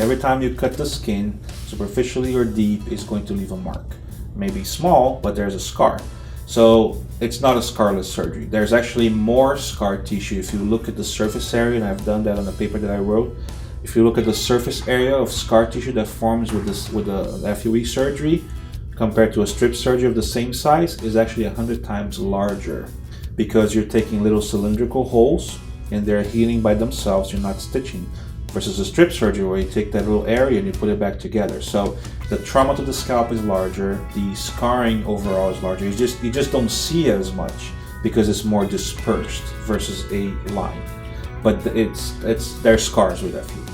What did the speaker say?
every time you cut the skin, superficially or deep, is going to leave a mark. Maybe small, but there's a scar. So it's not a scarless surgery. There's actually more scar tissue if you look at the surface area, and I've done that on the paper that I wrote. If you look at the surface area of scar tissue that forms with the FUE surgery, compared to a strip surgery of the same size, is actually 100 times larger, because you're taking little cylindrical holes and they're healing by themselves. You're not stitching, versus a strip surgery where you take that little area and you put it back together. So the trauma to the scalp is larger, the scarring overall is larger. You just don't see it as much because it's more dispersed versus a line. But there's scars with FUE.